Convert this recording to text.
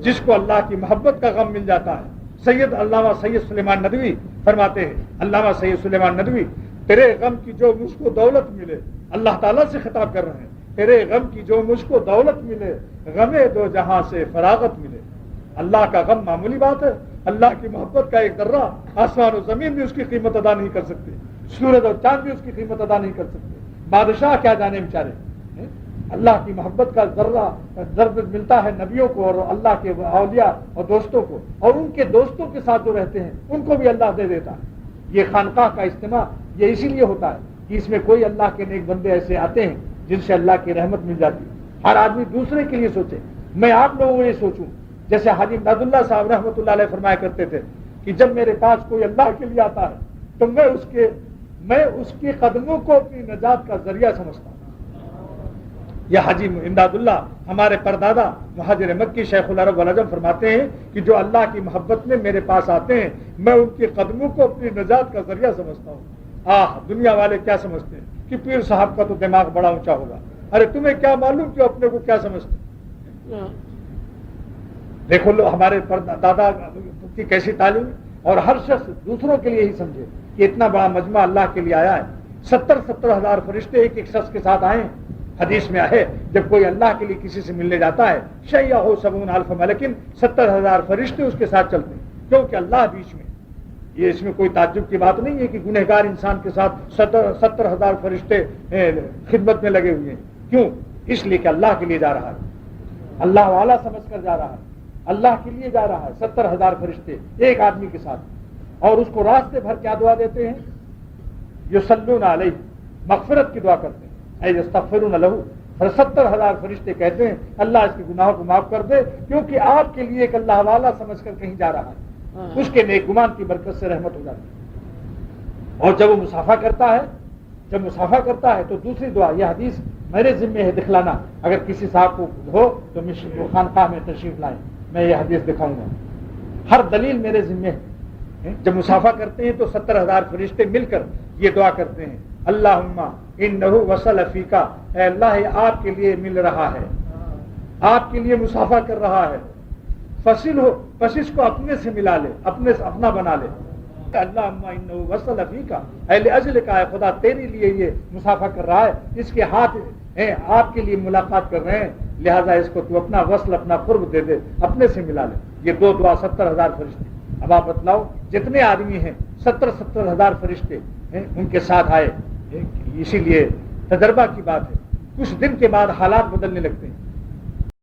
جس کو اللہ کی محبت کا غم مل جاتا ہے. علامہ سید سلیمان ندوی فرماتے ہیں، علامہ سید سلیمان ندوی، تیرے غم کی جو مجھ کو دولت ملے، اللہ تعالیٰ سے خطاب کر رہے ہیں، تیرے غم کی جو مجھ کو دولت ملے، غم دو جہاں سے فراغت ملے. اللہ کا غم معمولی بات ہے. اللہ کی محبت کا ایک ذرہ آسمان و زمین بھی اس کی قیمت ادا نہیں کر سکتے، سورج اور چاند بھی اس کی قیمت ادا نہیں کر سکتے. بادشاہ کیا جانے بیچارے. اللہ کی محبت کا ذرہ ضرب ملتا ہے نبیوں کو اور اللہ کے اولیاء اور دوستوں کو، اور ان کے دوستوں کے ساتھ جو رہتے ہیں ان کو بھی اللہ دے دیتا ہے. یہ خانقاہ کا اجتماع یہ اسی لیے ہوتا ہے کہ اس میں کوئی اللہ کے نیک بندے ایسے آتے ہیں جن سے اللہ کی رحمت مل جاتی ہے. ہر آدمی دوسرے کے لیے سوچے. میں آپ لوگوں کو یہ سوچوں جیسے حاجی امداد اللہ صاحب رحمۃ اللہ علیہ فرمایا کرتے تھے کہ جب میرے پاس کوئی اللہ کے لیے آتا ہے تو میں اس کے قدموں کو اپنی نجات کا ذریعہ سمجھتا ہوں. یہ حاجی امداد اللہ ہمارے پردادا مہاجر مکی شیخ العرب والعجم فرماتے ہیں کہ جو اللہ کی محبت میں میرے پاس آتے ہیں میں ان کے قدموں کو اپنی نجات کا ذریعہ سمجھتا ہوں. دنیا والے کیا سمجھتے ہیں کہ پیر صاحب کا تو دماغ بڑا اونچا ہوگا. ارے تمہیں کیا معلوم کہ اپنے کو کیا سمجھتے. دیکھو ہمارے دادا کی کیسی تعلیم، اور ہر شخص دوسروں کے لیے ہی سمجھے کہ اتنا بڑا مجمع اللہ کے لیے آیا ہے. 70,000 فرشتے ایک شخص کے ساتھ آئے. حدیث میں ہے جب کوئی اللہ کے لیے کسی سے ملنے جاتا ہے شیعہ ہو 70,000 ملکن 70,000 فرشتے اس کے ساتھ چلتے ہیں کیونکہ اللہ بیچ میں. یہ اس میں کوئی تعجب کی بات نہیں ہے کہ گنہگار انسان کے ساتھ 70,000 فرشتے خدمت میں لگے ہوئے ہیں. کیوں؟ اس لیے کہ اللہ کے لیے جا رہا ہے، اللہ والا سمجھ کر جا رہا ہے، اللہ کے لیے جا رہا ہے. 70,000 فرشتے ایک آدمی کے ساتھ، اور اس کو راستے بھر کیا دعا دیتے ہیں؟ یصلون علیہ، مغفرت کی دعا کرتے ہیں. اے یستغفرون لہ. 70,000 فرشتے کہتے ہیں اللہ اس کے گناہوں کو معاف کر دے کیونکہ آپ کے لیے ایک اللہ والا سمجھ کر کہیں جا رہا ہے. اس کے نیک گمان کی برکت سے رحمت ہو جاتی ہے. اور جب وہ مسافہ کرتا ہے تو دوسری دعا، یہ حدیث میرے ذمے ہے دکھلانا، اگر کسی صاحب کو ہو تو خانقاہ میں تشریف لائیں، میں یہ حدیث دکھاؤں گا. ہر دلیل میرے ذمے ہے. جب مسافہ کرتے ہیں تو 70,000 فرشتے مل کر یہ دعا کرتے ہیں اللہم انہ وصل فیکا، اے اللہ یہ آپ کے لیے مل رہا ہے، آپ کے لیے مسافہ کر رہا ہے. فصل ہو، بس اس کو اپنے سے ملا لے، اپنے سے اپنا بنا لے. اللہم انہ وصل فیکا، اے لاجل کا، خدا تیرے لیے یہ مسافہ کر رہا ہے، اس کے ہاتھ ہیں آپ کے لیے ملاقات کر رہے ہیں، لہذا اس کو تو اپنا وصل اپنا قرب دے دے، اپنے سے ملا لے. یہ دو دعا 70,000 فرشتے. اب آپ بتلاؤ جتنے آدمی ہیں 70,000 فرشتے ان کے ساتھ آئے. اسی لیے تجربہ کی بات ہے، کچھ دن کے بعد حالات بدلنے لگتے ہیں.